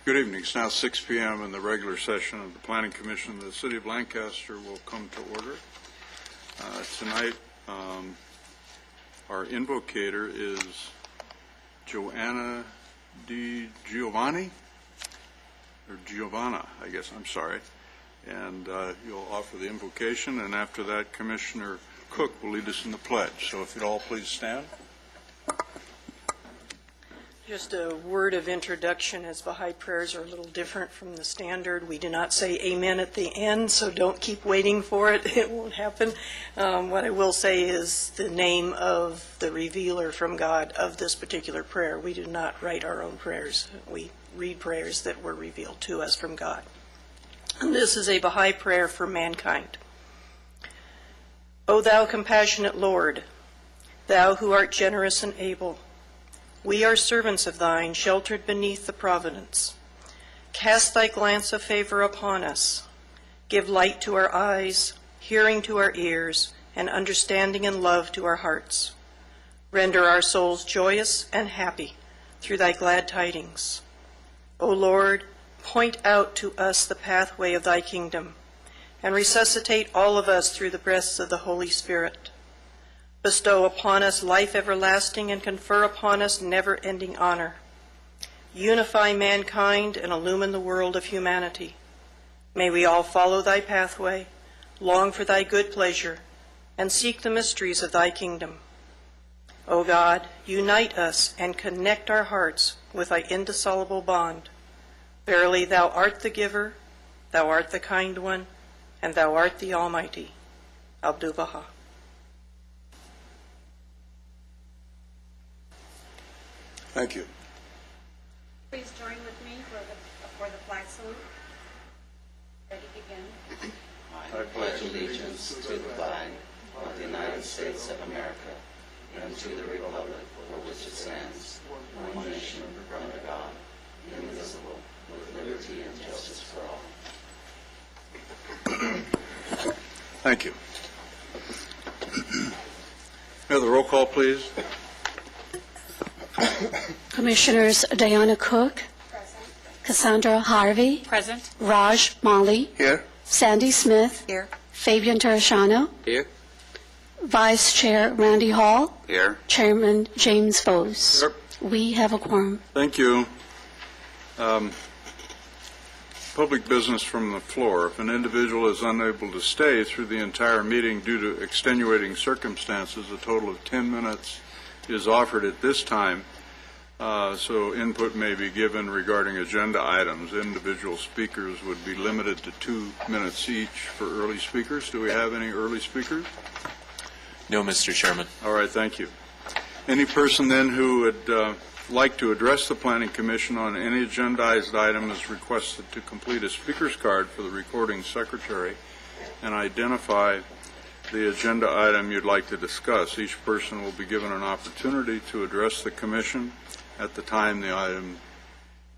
Good evening. It's now 6 p.m. and the regular session of the Planning Commission of the City of Lancaster will come to order. Tonight, our invocator is Joanna Di Giovanni, or Giovanna, I guess, I'm sorry. And you'll offer the invocation, and after that, Commissioner Cook will lead us in the pledge. So if you'd all please stand. Just a word of introduction, as Baha'i prayers are a little different from the standard. We do not say amen at the end, so don't keep waiting for it. It won't happen. What I will say is the name of the revealer from God of this particular prayer. We do not write our own prayers. We read prayers that were revealed to us from God. And this is a Baha'i prayer for mankind. O thou compassionate Lord, thou who art generous and able, we are servants of thine, sheltered beneath the providence. Cast thy glance of favor upon us. Give light to our eyes, hearing to our ears, and understanding and love to our hearts. Render our souls joyous and happy through thy glad tidings. O Lord, point out to us the pathway of thy kingdom, and resuscitate all of us through the breaths of the Holy Spirit. Bestow upon us life everlasting and confer upon us never-ending honor. Unify mankind and illumine the world of humanity. May we all follow thy pathway, long for thy good pleasure, and seek the mysteries of thy kingdom. O God, unite us and connect our hearts with thy indissoluble bond. Verily, thou art the giver, thou art the kind one, and thou art the Almighty. Abdu'l-Baha. Thank you. Please join with me for the flag salute. Ready, begin. I pledge allegiance to the flag of the United States of America and to the republic for which it stands, one nation under God, indivisible, with liberty and justice for all. Thank you. May I have the roll call, please? Commissioners Diana Cook, Present. Cassandra Harvey, Present. Raj Mali, Here. Sandy Smith, Here. Fabian Terrashano, Here. Vice Chair Randy Hall, Here. Chairman James Bose. Here. We have a quorum. Thank you. Public business from the floor. If an individual is unable to stay through the entire meeting due to extenuating circumstances, a total of 10 minutes is offered at this time, so input may be given regarding agenda items. Individual speakers would be limited to 2 minutes each for early speakers. Do we have any early speakers? No, Mr. Chairman. All right, thank you. Any person then who would like to address the Planning Commission on any agendized item is requested to complete a speaker's card for the recording secretary and identify the agenda item you'd like to discuss. Each person will be given an opportunity to address the Commission at the time the item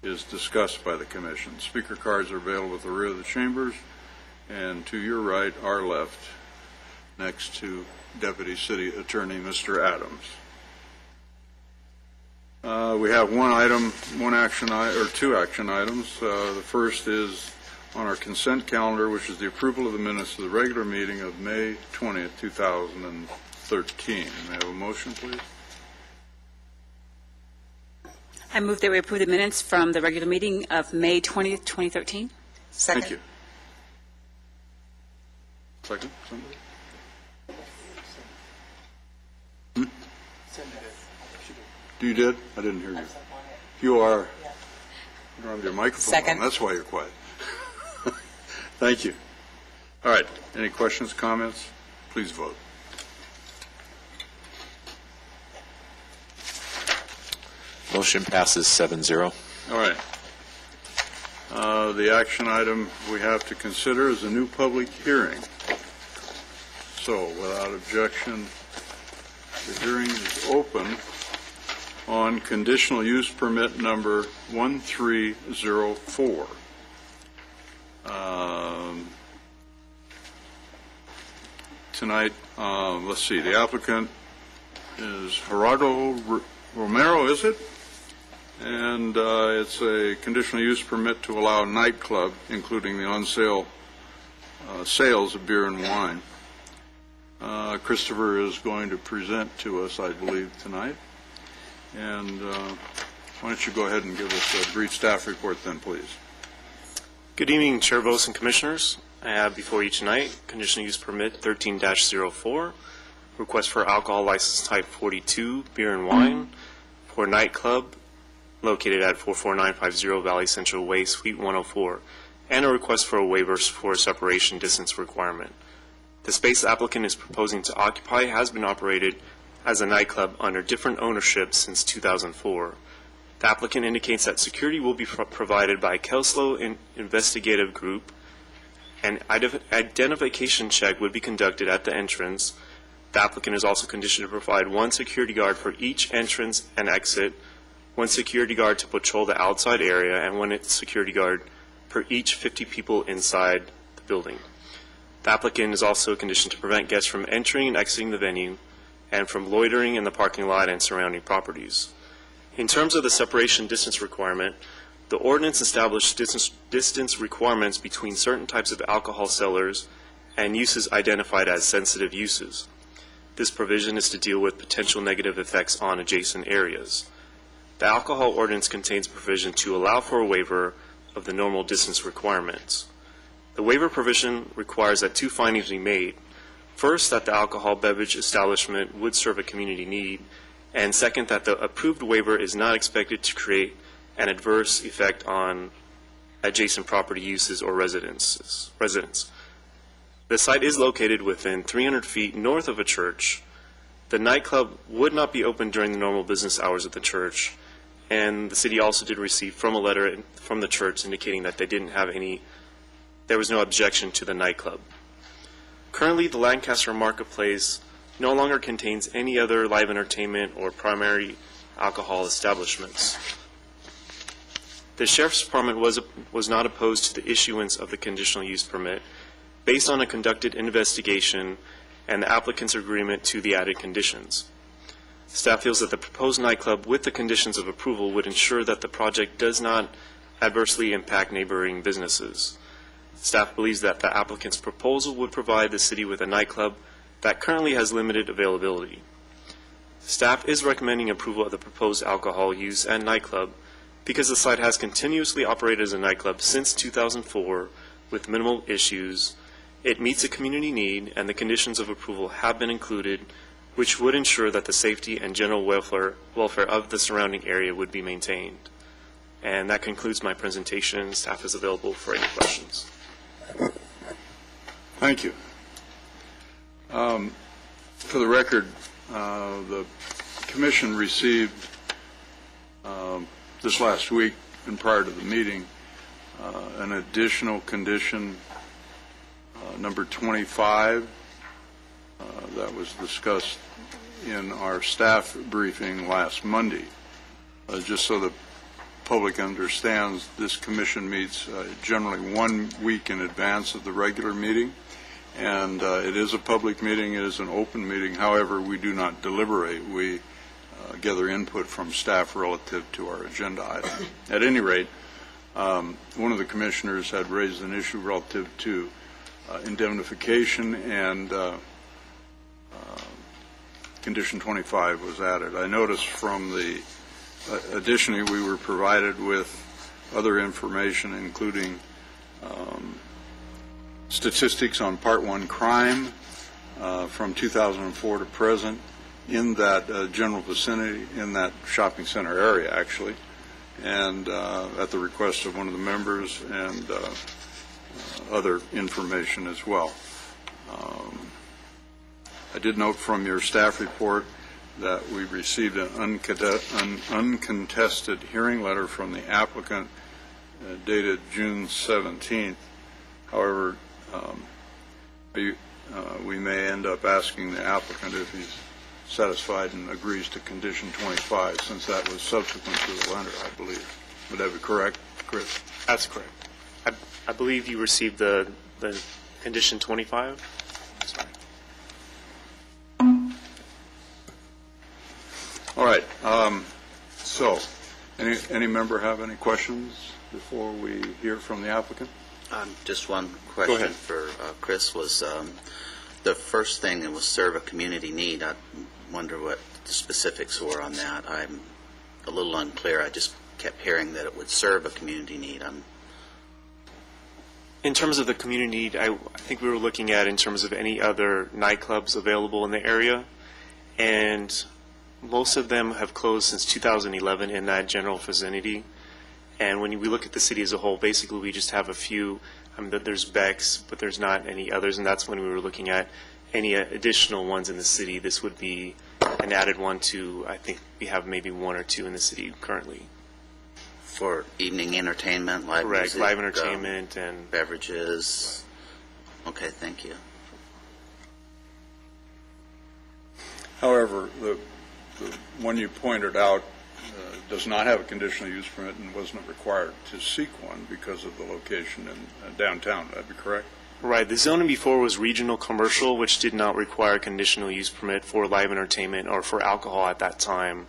is discussed by the Commission. Speaker cards are available at the rear of the chambers and to your right, our left, next to Deputy City Attorney Mr. Adams. We have two action items. The first is on our consent calendar, which is the approval of the minutes of the regular meeting of May 20th, 2013. May I have a motion, please? I move that we approve the minutes from the regular meeting of May 20th, 2013. Second. Thank you. Second, somebody? You did? I didn't hear you. You are? You don't have your microphone Second. on. That's why you're quiet. Thank you. All right. Any questions, comments? Please vote. Motion passes 7-0. All right. The action item we have to consider is a new public hearing. So, without objection, the hearing is open on conditional use permit number 1304. Tonight, let's see, the applicant is Gerardo Romero, is it? And it's a conditional use permit to allow a nightclub, including the on-sale sales of beer and wine. Christopher is going to present to us, I believe, tonight. And why don't you go ahead and give us a brief staff report then, please. Good evening, Chair Vos and Commissioners. I have before you tonight conditional use permit 13-04, request for alcohol license type 42, beer and wine, for nightclub located at 44950 Valley Central Way, Suite 104, and a request for a waiver for a separation distance requirement. The space the applicant is proposing to occupy has been operated as a nightclub under different ownership since 2004. The applicant indicates that security will be provided by Kelslow Investigative Group. An identification check would be conducted at the entrance. The applicant is also conditioned to provide one security guard for each entrance and exit, one security guard to patrol the outside area, and one security guard per each 50 people inside the building. The applicant is also conditioned to prevent guests from entering and exiting the venue and from loitering in the parking lot and surrounding properties. In terms of the separation distance requirement, the ordinance established distance requirements between certain types of alcohol sellers and uses identified as sensitive uses. This provision is to deal with potential negative effects on adjacent areas. The alcohol ordinance contains provision to allow for a waiver of the normal distance requirements. The waiver provision requires that two findings be made. First, that the alcohol beverage establishment would serve a community need, and second, that the approved waiver is not expected to create an adverse effect on adjacent property uses or residents. The site is located within 300 feet north of a church. The nightclub would not be open during the normal business hours of the church, and the city also did receive from a letter from the church indicating that there was no objection to the nightclub. Currently, the Lancaster Marketplace no longer contains any other live entertainment or primary alcohol establishments. The Sheriff's Department was not opposed to the issuance of the conditional use permit based on a conducted investigation and the applicant's agreement to the added conditions. Staff feels that the proposed nightclub with the conditions of approval would ensure that the project does not adversely impact neighboring businesses. Staff believes that the applicant's proposal would provide the city with a nightclub that currently has limited availability. Staff is recommending approval of the proposed alcohol use and nightclub because the site has continuously operated as a nightclub since 2004 with minimal issues. It meets a community need, and the conditions of approval have been included, which would ensure that the safety and general welfare of the surrounding area would be maintained. And that concludes my presentation. Staff is available for any questions. Thank you. For the record, the Commission received this last week and prior to the meeting an additional condition, number 25, that was discussed in our staff briefing last Monday. Just so the public understands, this commission meets generally 1 week in advance of the regular meeting, and it is a public meeting, it is an open meeting. However, we do not deliberate. We gather input from staff relative to our agenda item. At any rate, one of the commissioners had raised an issue relative to indemnification, and condition 25 was added. I noticed from the additionally, we were provided with other information, including statistics on Part 1 crime from 2004 to present in that general vicinity, in that shopping center area, actually, and at the request of one of the members, and other information as well. I did note from your staff report that we received an uncontested hearing letter from the applicant dated June 17th. However, we may end up asking the applicant if he's satisfied and agrees to condition 25, since that was subsequent to the letter, I believe. Would that be correct, Chris? That's correct. I believe you received the condition 25. Sorry. All right. So Any member have any questions before we hear from the applicant? Just one Go question ahead. for Chris was, the first thing that was serve a community need. I wonder what the specifics were on that. I'm a little unclear. I just kept hearing that it would serve a community need. In terms of the community need, I think we were looking at in terms of any other nightclubs available in the area, and most of them have closed since 2011 in that general vicinity. And when we look at the city as a whole, basically we just have a few. There's Beck's, but there's not any others, and that's when we were looking at any additional ones in the city. This would be an added one to, I think we have maybe one or two in the city currently. For evening entertainment, live Correct, music, live entertainment and beverages. Okay, thank you. However, the one you pointed out does not have a conditional use permit and wasn't required to seek one because of the location in downtown. Would that be correct? Right. The zoning before was regional commercial, which did not require a conditional use permit for live entertainment or for alcohol at that time.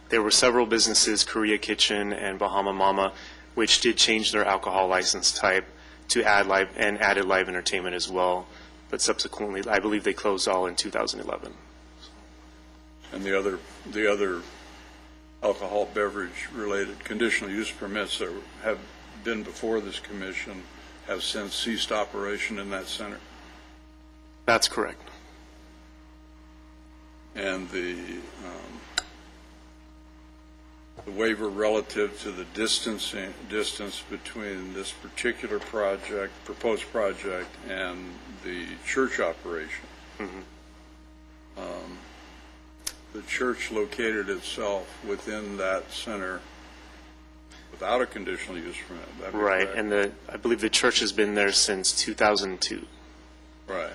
There were several businesses, Korea Kitchen and Bahama Mama, which did change their alcohol license type to add added live entertainment as well. But subsequently, I believe they closed all in 2011. And the other alcohol beverage related conditional use permits that have been before this commission have since ceased operation in that center. That's correct. And the waiver relative to the distance between this particular project, proposed project, and the church operation. The church located itself within that center without a conditional use permit. That'd be Right. correct? And I believe the church has been there since 2002. Right.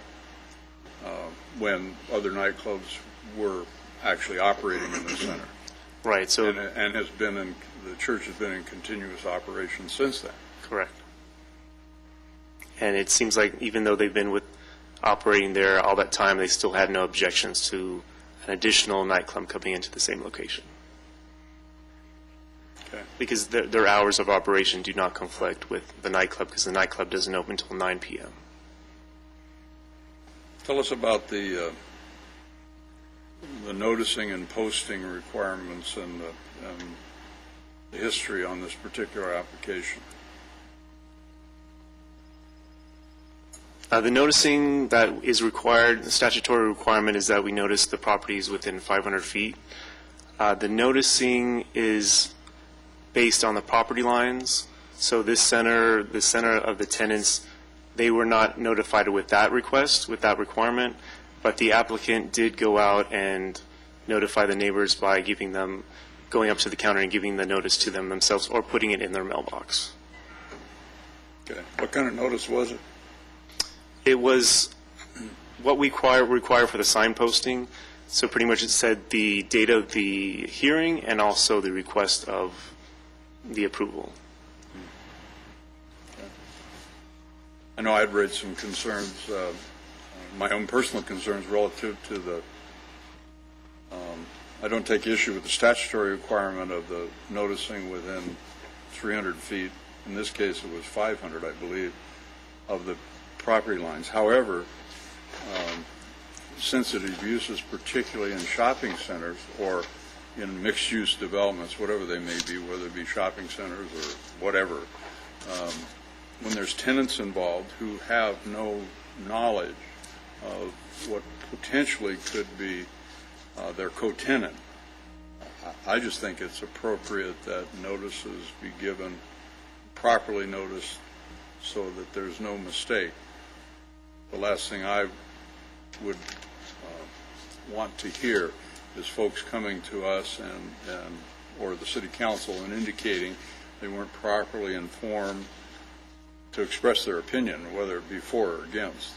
When other nightclubs were actually operating in the center. Right. So And the church has been in continuous operation since then. correct. And it seems like even though they've been operating there all that time, they still had no objections to an additional nightclub coming into the same location. Okay. Because their hours of operation do not conflict with the nightclub, because the nightclub doesn't open until 9 p.m. Tell us about the noticing and posting requirements and the history on this particular application. The noticing that is required, the statutory requirement is that we notice the properties within 500 feet. The noticing is based on the property lines. So the center of the tenants, they were not notified with that request, with that requirement, but the applicant did go out and notify the neighbors by going up to the counter and giving the notice to them themselves or putting it in their mailbox. Okay. What kind of notice was it? It was what we require for the sign posting. So pretty much it said the date of the hearing and also the request of the approval. I know I'd raised some concerns, my own personal concerns relative to the, I don't take issue with the statutory requirement of the noticing within 300 feet. In this case, it was 500, I believe, of the property lines. However, sensitive uses, particularly in shopping centers or in mixed-use developments, whatever they may be, whether it be shopping centers or whatever, when there's tenants involved who have no knowledge of what potentially could be their co-tenant, I just think it's appropriate that notices be given, properly noticed, so that there's no mistake. The last thing I would want to hear is folks coming to us or the city council and indicating they weren't properly informed to express their opinion, whether it be for or against.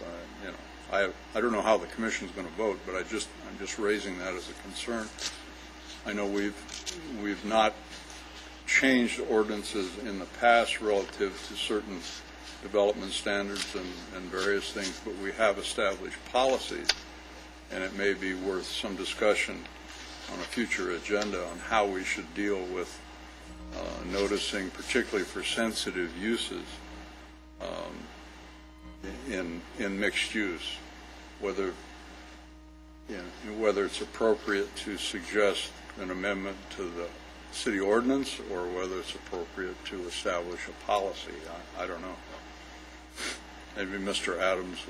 I don't know how the commission's going to vote, but I'm just raising that as a concern. I know we've not changed ordinances in the past relative to certain development standards and various things, but we have established policies, and it may be worth some discussion on a future agenda on how we should deal with noticing, particularly for sensitive uses in mixed use, whether it's appropriate to suggest an amendment to the city ordinance or whether it's appropriate to establish a policy. I don't know. Maybe Mr. Adams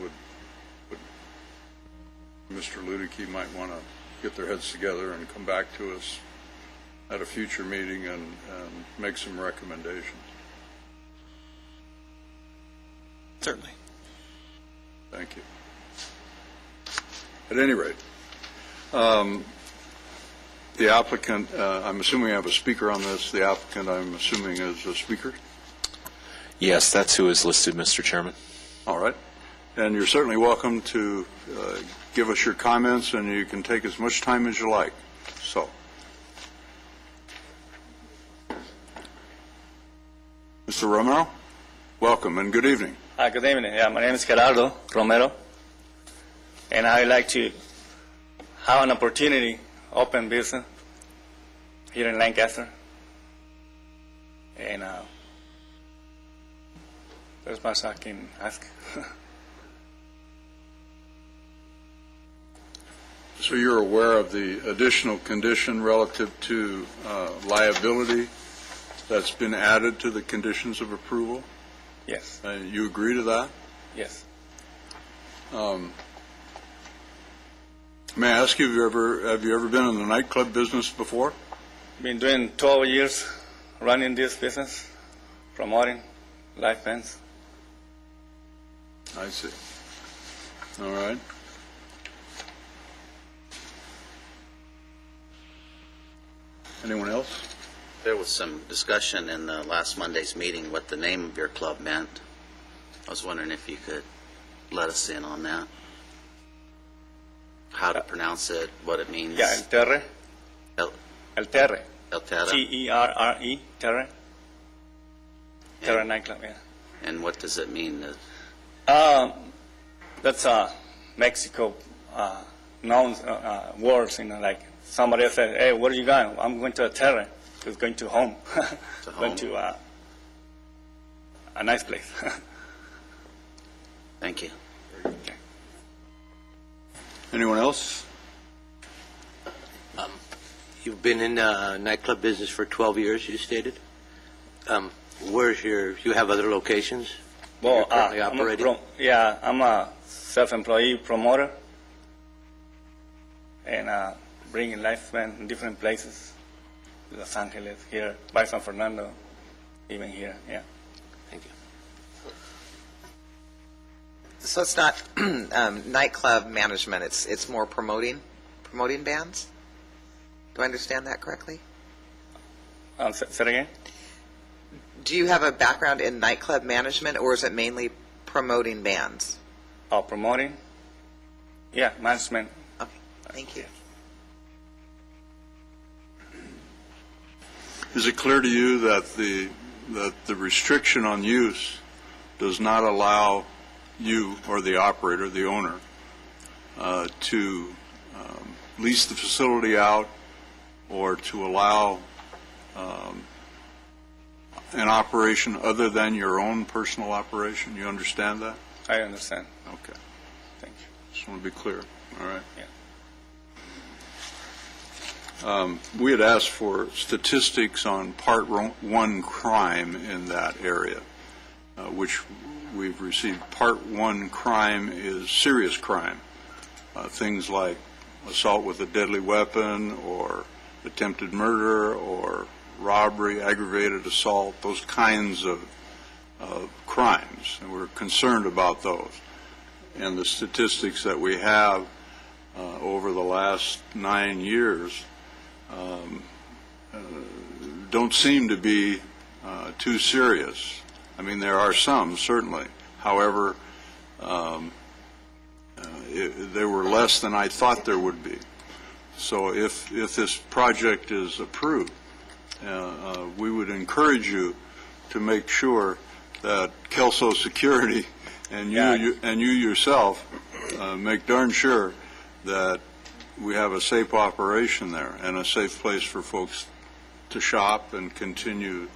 Mr. Ludicky might want to get their heads together and come back to us at a future meeting and make some recommendations. Certainly. Thank you. At any rate, the applicant, I'm assuming we have a speaker on this. The applicant, I'm assuming, is a speaker? Yes, that's who is listed, Mr. Chairman. All right. And you're certainly welcome to give us your comments, and you can take as much time as you like. So, Mr. Romero, welcome and good evening. Good evening. Yeah, my name is Gerardo Romero, and I'd like to have an opportunity open business here in Lancaster. And there's much I can ask. So you're aware of the additional condition relative to liability that's been added to the conditions of approval? Yes. You agree to that? Yes. May I ask you, have you ever been in the nightclub business before? Been doing 12 years running this business, promoting live bands. I see. All right. Anyone else? There was some discussion in the last Monday's meeting what the name of your club meant. I was wondering if you could let us in on that. How to pronounce it, what it means. Yeah, El Terre. El Terre. El Terre. T-E-R-R-E, Terre. Terre nightclub, yeah. And what does it mean? That's Mexico known words, like somebody else said, hey, where are you going? I'm going to a Terre. It's going to home. To Going home. to a nice place. Thank you. Okay. Anyone else? You've been in nightclub business for 12 years, you stated. Where's you have other locations? Well, You're currently operating? I'm a self-employed promoter and bringing live band in different places. Los Angeles, here, by San Fernando, even here, yeah. Thank you. So it's not nightclub management, it's more promoting bands? Do I understand that correctly? Say it again? Do you have a background in nightclub management, or is it mainly promoting bands? Oh, promoting? Yeah, management. Okay, thank you. Is it clear to you that the restriction on use does not allow you or the operator, the owner, to lease the facility out or to allow an operation other than your own personal operation? You understand that? I understand. Okay. Thank you. Just want to be clear. All right. Yeah. We had asked for statistics on Part 1 crime in that area, which we've received. Part 1 crime is serious crime, things like assault with a deadly weapon or attempted murder or robbery, aggravated assault, those kinds of crimes, and we're concerned about those. And the statistics that we have over the last 9 years don't seem to be too serious. I mean, there are some, certainly. However, there were less than I thought there would be. So if this project is approved, we would encourage you to make sure that Kelso Security and you yourself make darn sure that we have a safe operation there and a safe place for folks to shop and continue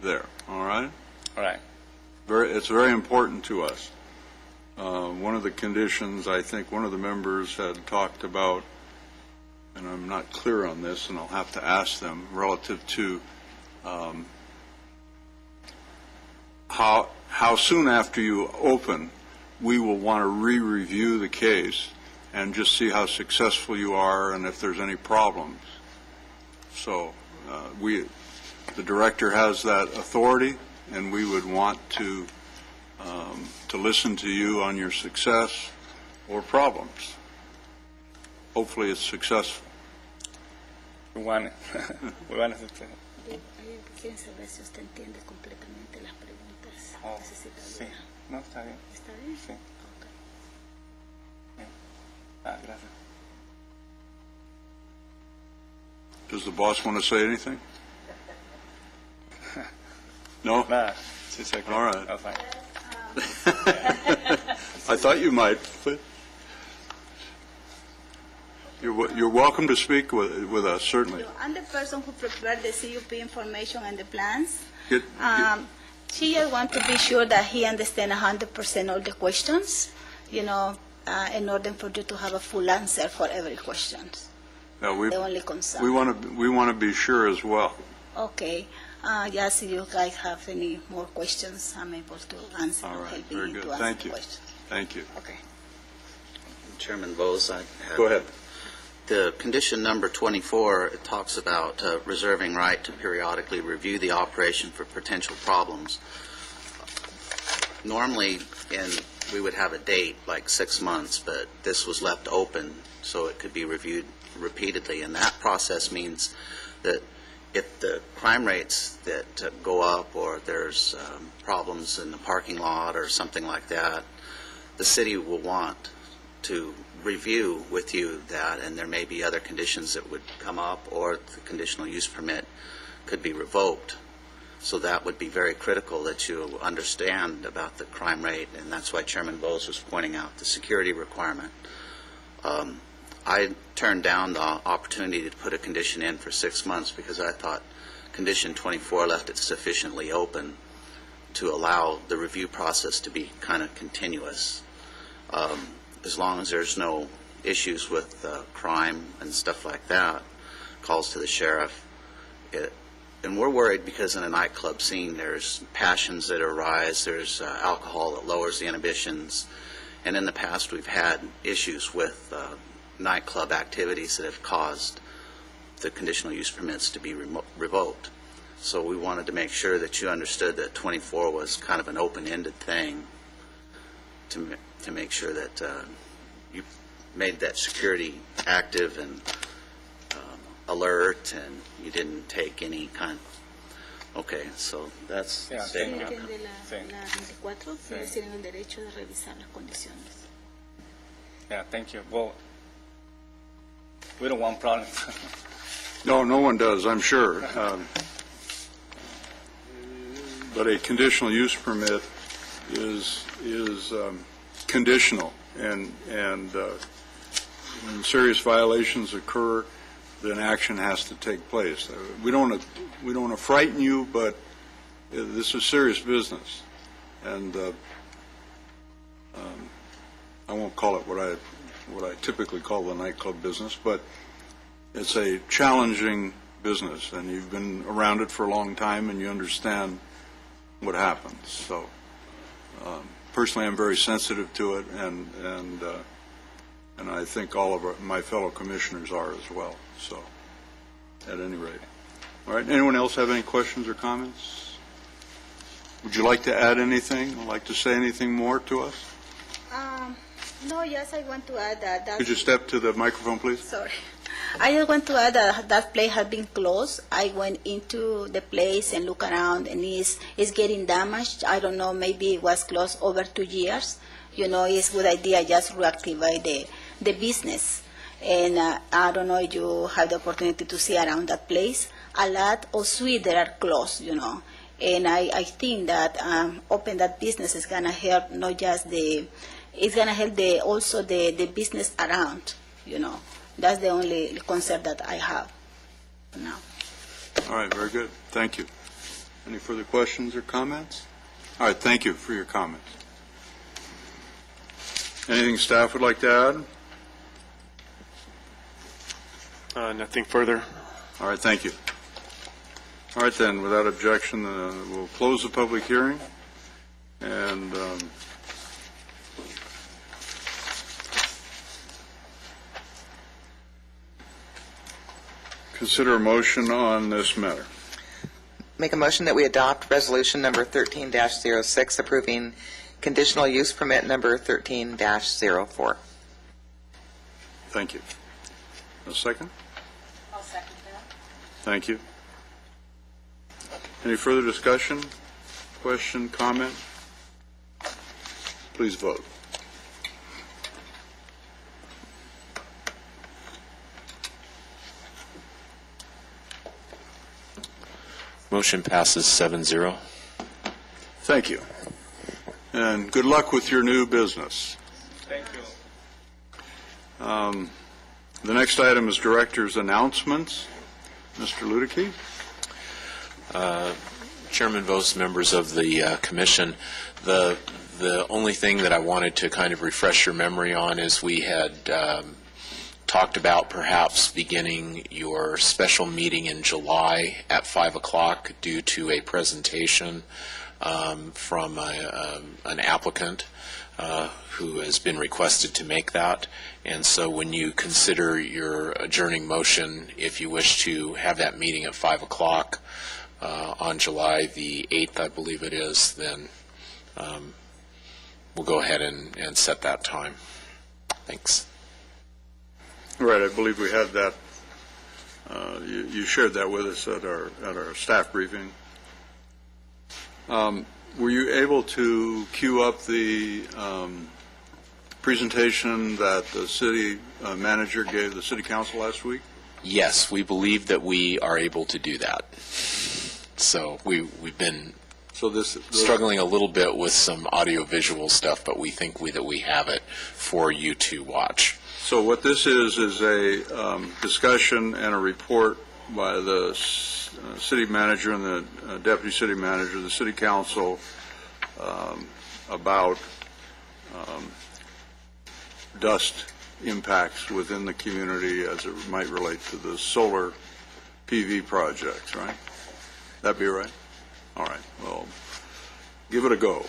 there, all right? All right. It's very important to us. One of the conditions, I think one of the members had talked about, and I'm not clear on this, and I'll have to ask them, relative to how soon after you open, we will want to re-review the case and just see how successful you are and if there's any problems. So the director has that authority, and we would want to listen to you on your success or problems. Hopefully it's successful. We want it. We want it. Quieren saber si usted entiende completamente las preguntas. Oh, Necesita sí. ayuda. No, está bien. ¿Está bien? Sí. Ok. Gracias. Does the boss want to say anything? No? Nada. Sí, sí. All right. Oh, fine. I thought you might. But you're welcome to speak with us, certainly. I'm the person who prepared the CUP information and the plans. Get- She just want to be sure that he understands 100% all the questions, in order for you to have a full answer for every question. we The only concern. we want to be sure as well. Okay. Yes, if you guys have any more questions, I'm able to answer. All right, help very you good. to answer Thank the you. questions. Thank you. Okay. Chairman Bose, I have... Go ahead. The condition number 24, it talks about reserving right to periodically review the operation for potential problems. Normally, we would have a date, like 6 months, but this was left open, so it could be reviewed repeatedly. And that process means that if the crime rates that go up, or there's problems in the parking lot or something like that, the city will want to review with you that, and there may be other conditions that would come up, or the conditional use permit could be revoked. So that would be very critical that you understand about the crime rate, and that's why Chairman Bose was pointing out the security requirement. I turned down the opportunity to put a condition in for 6 months because I thought condition 24 left it sufficiently open to allow the review process to be kind of continuous. As long as there's no issues with crime and stuff like that, calls to the sheriff. And we're worried because in a nightclub scene there's passions that arise, there's alcohol that lowers the inhibitions, and in the past we've had issues with nightclub activities that have caused the conditional use permits to be revoked. So we wanted to make sure that you understood that 24 was kind of an open-ended thing to make sure that you made that security active and alert, and you didn't take any kind. Okay, so that's Yeah, statement. thank you. Entiende Sí. la 24, Sí. ustedes tienen el derecho de revisar las condiciones. Yeah, thank you. Well, we don't want problems. No, no one does, I'm sure. But a conditional use permit is conditional, and when serious violations occur, then action has to take place. We don't want to frighten you, but this is serious business, and I won't call it what I typically call the nightclub business, but it's a challenging business, and you've been around it for a long time, and you understand what happens. So personally, I'm very sensitive to it, and I think all of my fellow commissioners are as well. So, at any rate, all right. Anyone else have any questions or comments? Would you like to add anything? Would like to say anything more to us? No, yes, I want to add that. Could you step to the microphone, please? Sorry. I just want to add that place has been closed. I went into the place and look around, and it's getting damaged. I don't know, maybe it was closed over 2 years. It's a good idea just reactivate the business. And I don't know if you have the opportunity to see around that place. A lot of suites that are closed, And I think that open that business is going to help not just it's going to help also the business around, That's the only concern that I have now. All right, very good. Thank you. Any further questions or comments? All right, thank you for your comments. Anything staff would like to add? Nothing further. All right, thank you. All right, then, without objection, we'll close the public hearing, and consider a motion on this matter. Make a motion that we adopt resolution number 13-06, approving conditional use permit number 13-04. Thank you. A second? I'll second that. Thank you. Any further discussion, question, comment? Please vote. Motion passes 7-0. Thank you. And good luck with your new business. Thank you. The next item is director's announcements. Mr. Ludicky? Chairman Vos, members of the commission, the only thing that I wanted to kind of refresh your memory on is we had talked about perhaps beginning your special meeting in July at 5 o'clock due to a presentation from an applicant who has been requested to make that. And so when you consider your adjourning motion, if you wish to have that meeting at 5 o'clock on July the 8th, I believe it is, then we'll go ahead and set that time. Thanks. Right, I believe we had that. You shared that with us at our staff briefing. Were you able to queue up the presentation that the city manager gave the city council last week? Yes, we believe that we are able to do that. So we've been struggling a little bit with some audio-visual stuff, but we think that we have it for you to watch. So what this is a discussion and a report by the city manager and the deputy city manager, the city council, about dust impacts within the community as it might relate to the solar PV projects, right? That be right? All right. Well, give it a go.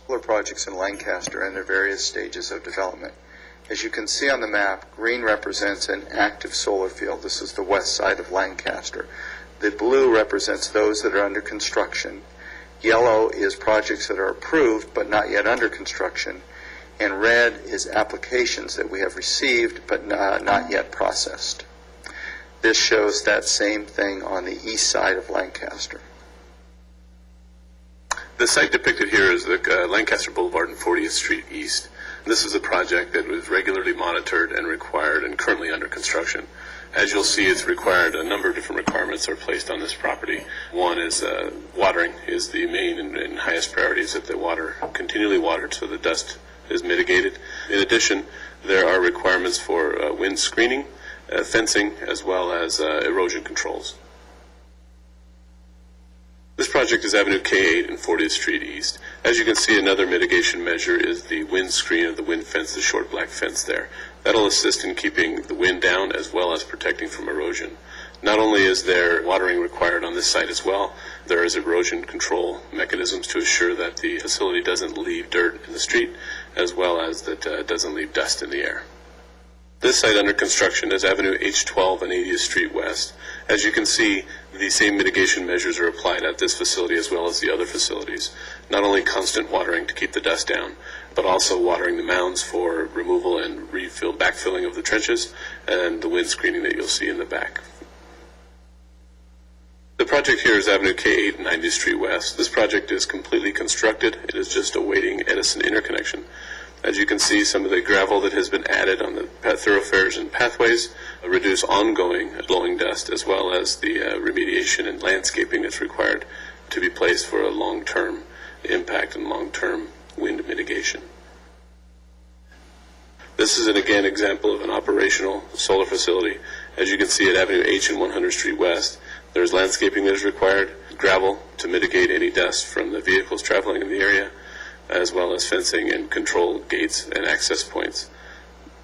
Solar projects in Lancaster and their various stages of development. As you can see on the map, green represents an active solar field. This is the west side of Lancaster. The blue represents those that are under construction. Yellow is projects that are approved but not yet under construction. And red is applications that we have received but not yet processed. This shows that same thing on the east side of Lancaster. The site depicted here is the Lancaster Boulevard and 40th Street East. This is a project that was regularly monitored and required and currently under construction. As you'll see, it's required, a number of different requirements are placed on this property. One is watering is the main and highest priority, is that the water continually watered so the dust is mitigated. In addition, there are requirements for wind screening, fencing, as well as erosion controls. This project is Avenue K8 and 40th Street East. As you can see, another mitigation measure is the wind screen of the wind fence, the short black fence there. That'll assist in keeping the wind down as well as protecting from erosion. Not only is there watering required on this site as well, there is erosion control mechanisms to assure that the facility doesn't leave dirt in the street, as well as that it doesn't leave dust in the air. This site under construction is Avenue H12 and 80th Street West. As you can see, the same mitigation measures are applied at this facility as well as the other facilities. Not only constant watering to keep the dust down, but also watering the mounds for removal and backfilling of the trenches, and the wind screening that you'll see in the back. The project here is Avenue K8 and 90th Street West. This project is completely constructed. It is just awaiting Edison interconnection. As you can see, some of the gravel that has been added on the thoroughfares and pathways reduce ongoing blowing dust, as well as the remediation and landscaping that's required to be placed for a long-term impact and long-term wind mitigation. This is, again, example of an operational solar facility. As you can see at Avenue H and 100th Street West, there's landscaping that is required, gravel to mitigate any dust from the vehicles traveling in the area, as well as fencing and control gates and access points.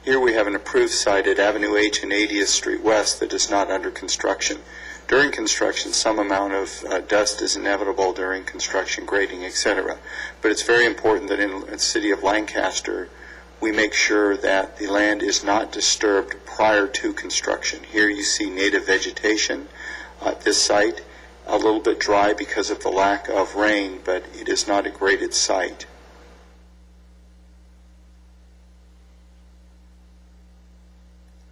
Here we have an approved site at Avenue H and 80th Street West that is not under construction. During construction, some amount of dust is inevitable during construction, grading, etc. But it's very important that in the city of Lancaster, we make sure that the land is not disturbed prior to construction. Here you see native vegetation at this site, a little bit dry because of the lack of rain, but it is not a graded site.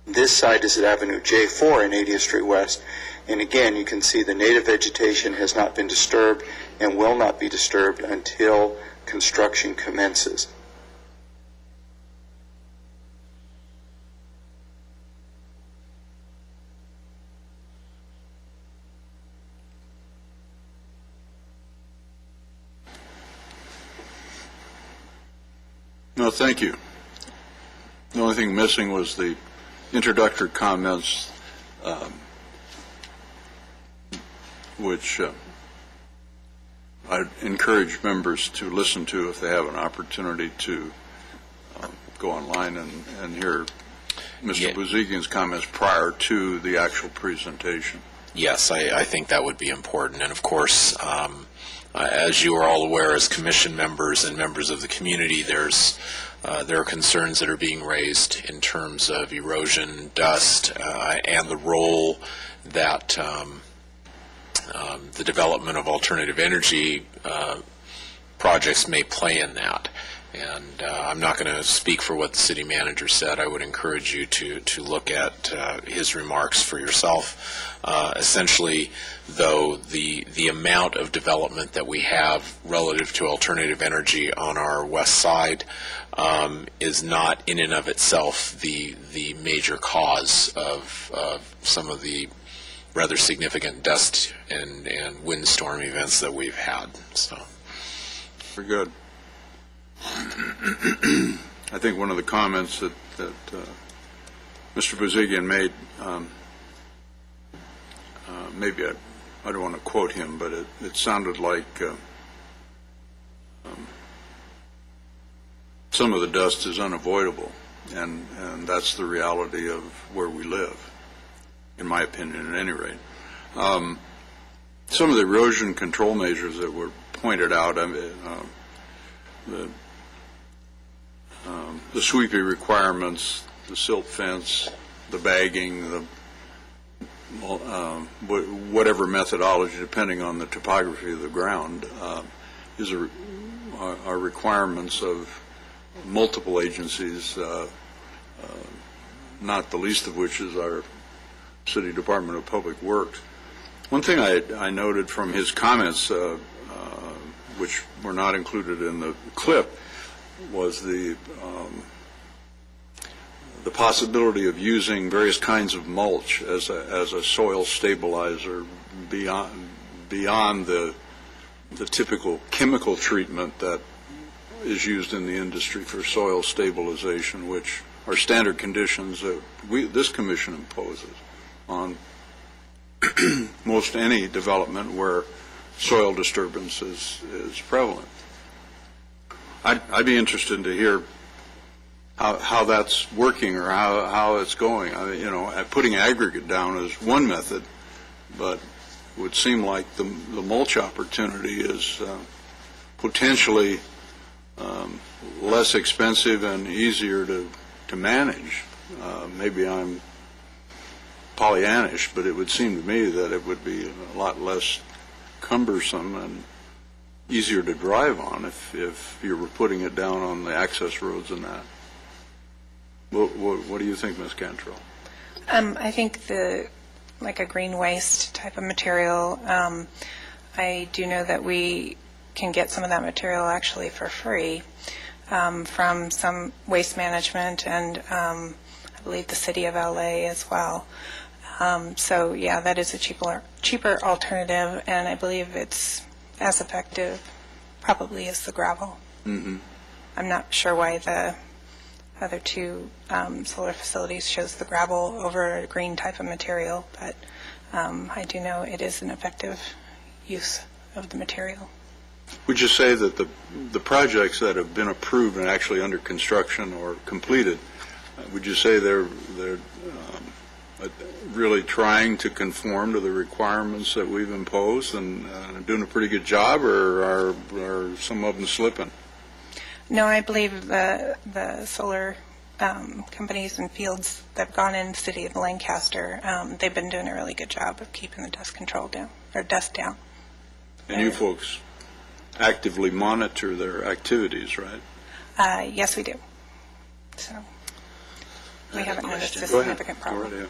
This site is at Avenue J4 and 80th Street West, and again you can see the native vegetation has not been disturbed and will not be disturbed until construction commences. No, thank you. The only thing missing was the introductory comments, which I'd encourage members to listen to if they have an opportunity to go online and hear Mr. Bouziguian's comments prior to the actual presentation. Yes, I think that would be important. And of course, as you are all aware as commission members and members of the community, there are concerns that are being raised in terms of erosion, dust, and the role that the development of alternative energy projects may play in that. And I'm not going to speak for what the city manager said. I would encourage you to look at his remarks for yourself. Essentially, though, the amount of development that we have relative to alternative energy on our west side is not in and of itself the major cause of some of the rather significant dust and windstorm events that we've had. So, very good. I think one of the comments that Mr. Bouziguian made, maybe I don't want to quote him, but it sounded like some of the dust is unavoidable, and that's the reality of where we live, in my opinion, at any rate. Some of the erosion control measures that were pointed out, the sweeping requirements, the silt fence, the bagging, whatever methodology, depending on the topography of the ground, are requirements of multiple agencies, not the least of which is our City Department of Public Works. One thing I noted from his comments, which were not included in the clip, was the possibility of using various kinds of mulch as a soil stabilizer beyond the typical chemical treatment that is used in the industry for soil stabilization, which are standard conditions that this commission imposes on most any development where soil disturbance is prevalent. I'd be interested to hear how that's working or how it's going. Putting aggregate down is one method, but it would seem like the mulch opportunity is potentially less expensive and easier to manage. Maybe I'm Pollyannish, but it would seem to me that it would be a lot less cumbersome and easier to drive on if you were putting it down on the access roads and that. What do you think, Ms. Cantrell? I think like a green waste type of material, I do know that we can get some of that material actually for free from some waste management, and I believe the city of LA as well. So yeah, that is a cheaper alternative, and I believe it's as effective probably as the gravel. Mm-hmm. I'm not sure why the other two solar facilities chose the gravel over a green type of material, but I do know it is an effective use of the material. Would you say that the projects that have been approved and actually under construction or completed, would you say they're really trying to conform to the requirements that we've imposed and doing a pretty good job, or are some of them slipping? No, I believe the solar companies and fields that have gone in the city of Lancaster, they've been doing a really good job of keeping the dust control down, or dust down. And you folks actively monitor their activities, right? Yes, we do. So we haven't noticed a Go ahead. significant problem. Go right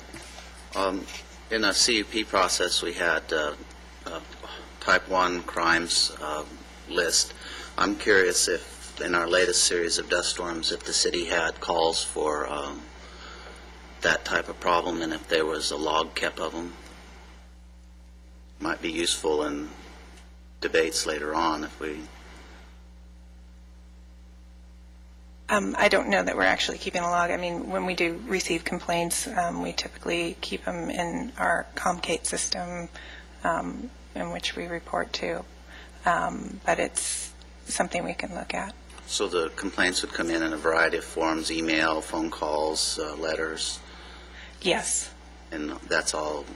ahead. In a CUP process, we had type 1 crimes list. I'm curious if in our latest series of dust storms, if the city had calls for that type of problem, and if there was a log kept of them. Might be useful in debates later on if we... I don't know that we're actually keeping a log. I mean, when we do receive complaints, we typically keep them in our Comcate system in which we report to. But it's something we can look at. So the complaints would come in a variety of forms, email, phone calls, letters? Yes. And that's all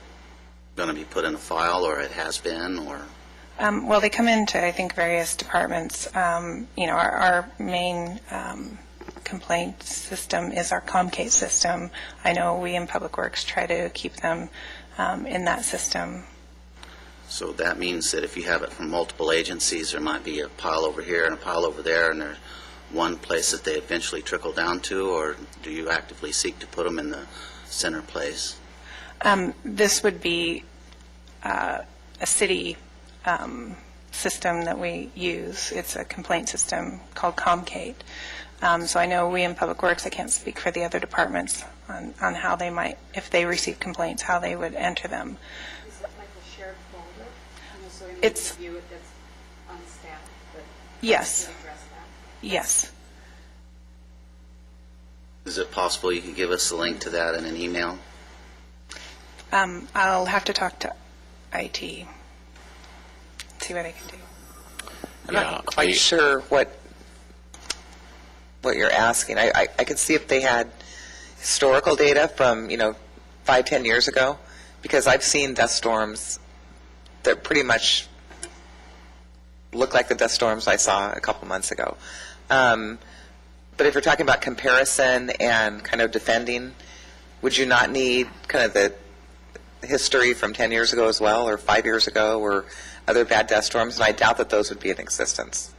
going to be put in a file, or it has been, or? Well, they come into, I think, various departments. Our main complaint system is our Comcate system. I know we in Public Works try to keep them in that system. So that means that if you have it from multiple agencies, there might be a pile over here and a pile over there, and there's one place that they eventually trickle down to, or do you actively seek to put them in the center place? This would be a city system that we use. It's a complaint system called Comcate. So I know we in Public Works, I can't speak for the other departments on how they might, if they receive complaints, how they would enter them. Is it like a shared folder? So It's view it that's on staff, but yes. you address that? Yes. Is it possible you could give us the link to that in an email? I'll have to talk to IT, see what I can do. I'm not quite sure what you're asking. I could see if they had historical data from 5-10 years ago, because I've seen dust storms that pretty much look like the dust storms I saw a couple months ago. But if you're talking about comparison and kind of defending, would you not need kind of the history from 10 years ago as well, or 5 years ago, or other bad dust storms? And I doubt that those would be in existence.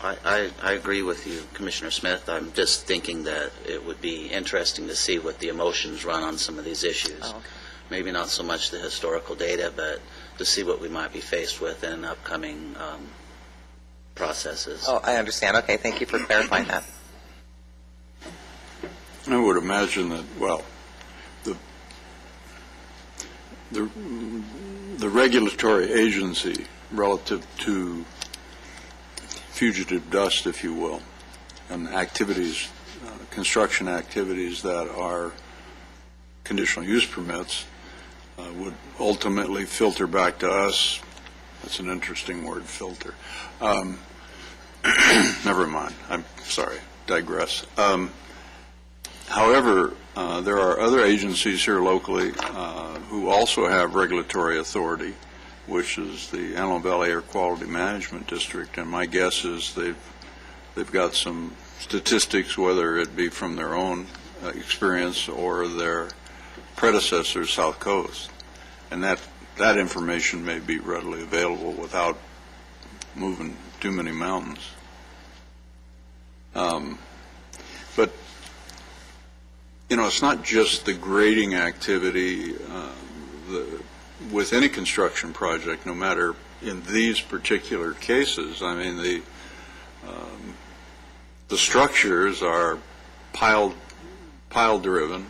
I agree with you, Commissioner Smith. I'm just thinking that it would be interesting to see what the emotions run on some of these issues. Oh, okay. Maybe not so much the historical data, but to see what we might be faced with in upcoming processes. Oh, I understand. Okay, thank you for clarifying that. I would imagine that, well, the regulatory agency relative to fugitive dust, if you will, and activities, construction activities that are conditional use permits would ultimately filter back to us. That's an interesting word, filter. Never mind. I'm sorry. Digress. However, there are other agencies here locally who also have regulatory authority, which is the Antelope Valley Air Quality Management District, and my guess is they've got some statistics, whether it be from their own experience or their predecessors, South Coast, and that information may be readily available without moving too many mountains. But it's not just the grading activity with any construction project, no matter in these particular cases. I mean, the structures are piled pile-driven.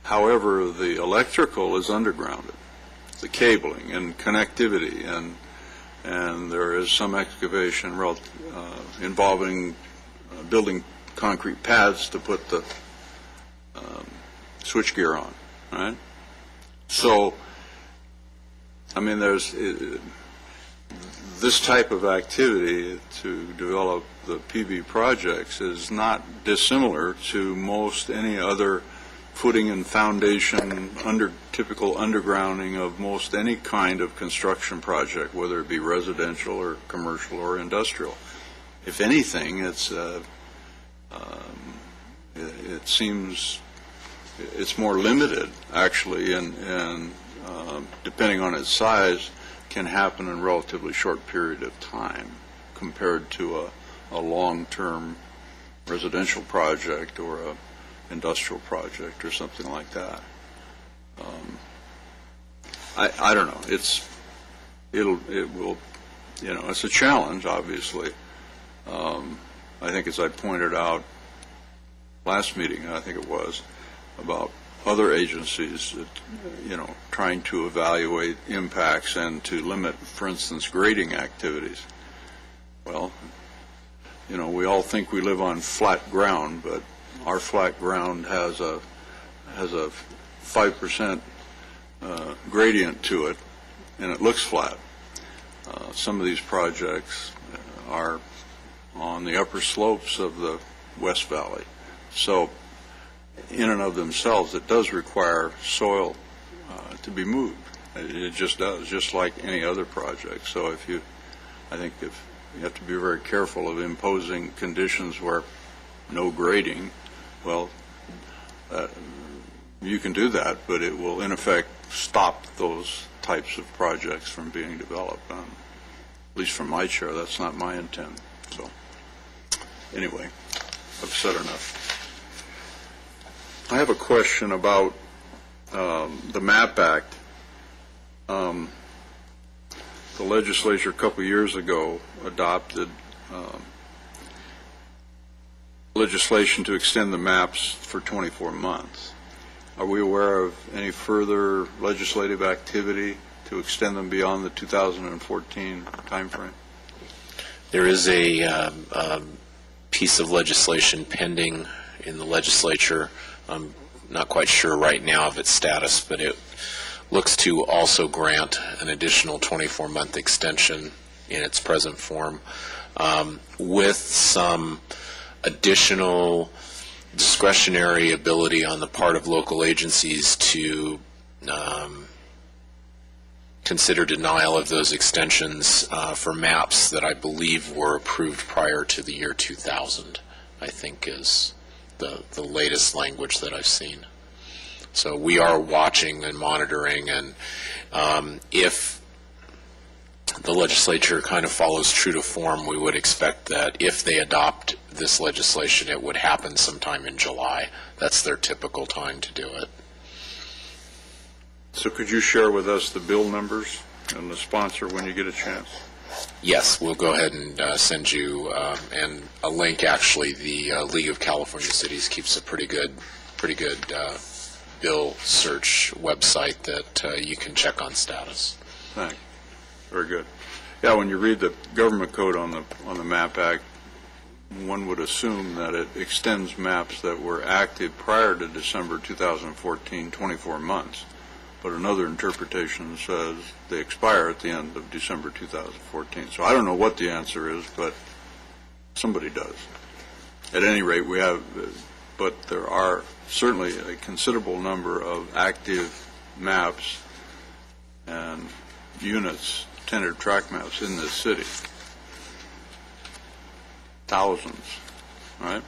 However, the electrical is undergrounded, the cabling and connectivity, and there is some excavation involving building concrete pads to put the switchgear on, right? So, I mean, there's this type of activity to develop the PV projects is not dissimilar to most any other footing and foundation typical undergrounding of most any kind of construction project, whether it be residential or commercial or industrial. If anything, it seems it's more limited, actually, and depending on its size, can happen in a relatively short period of time compared to a long-term residential project or a industrial project or something like that. I don't know. It will, it's a challenge, obviously. I think, as I pointed out last meeting, I think it was, about other agencies, trying to evaluate impacts and to limit, for instance, grading activities. Well, we all think we live on flat ground, but our flat ground has a 5% gradient to it, and it looks flat. Some of these projects are on the upper slopes of the West Valley. So, in and of themselves, it does require soil to be moved. It just does, just like any other project. So I think if you have to be very careful of imposing conditions where no grading, well, you can do that, but it will in effect stop those types of projects from being developed. At least from my chair, that's not my intent. So anyway, I've said enough. I have a question about the MAP Act. The legislature a couple years ago adopted legislation to extend the maps for 24 months. Are we aware of any further legislative activity to extend them beyond the 2014 timeframe? There is a piece of legislation pending in the legislature. I'm not quite sure right now of its status, but it looks to also grant an additional 24-month extension in its present form, with some additional discretionary ability on the part of local agencies to consider denial of those extensions for maps that I believe were approved prior to the year 2000, I think is the latest language that I've seen. So we are watching and monitoring, and if the legislature kind of follows true to form, we would expect that if they adopt this legislation, it would happen sometime in July. That's their typical time to do it. So could you share with us the bill numbers and the sponsor when you get a chance? Yes, we'll go ahead and send you and a link. Actually, the League of California Cities keeps a pretty good bill search website that you can check on status. Thanks. Very good. Yeah, when you read the government code on the MAP Act, one would assume that it extends maps that were active prior to December 2014, 24 months. But another interpretation says they expire at the end of December 2014. So I don't know what the answer is, but somebody does. At any rate, we have, but there are certainly a considerable number of active maps and units, tentative track maps in this city. Thousands, right?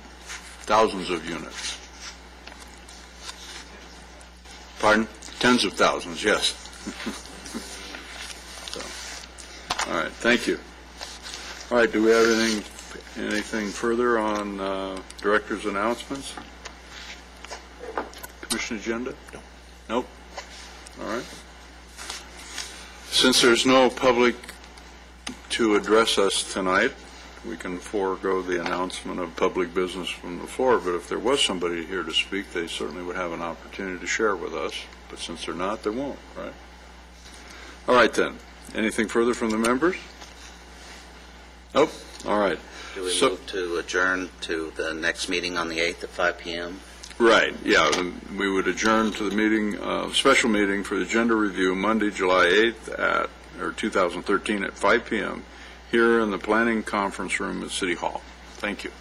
Thousands of units. Pardon? Tens of thousands, yes. So, all right, thank you. All right, do we have anything further on director's announcements? Commission agenda? No. Nope. All right. Since there's no public to address us tonight, we can forego the announcement of public business from the floor, but if there was somebody here to speak, they certainly would have an opportunity to share with us. But since they're not, they won't, right? All right, then. Anything further from the members? Nope. All right. Do we move to adjourn to the next meeting on the 8th at 5 p.m.? Right, yeah. We would adjourn to the meeting, special meeting for the agenda review Monday, July 8th 2013 at 5 p.m. here in the Planning Conference Room at City Hall. Thank you.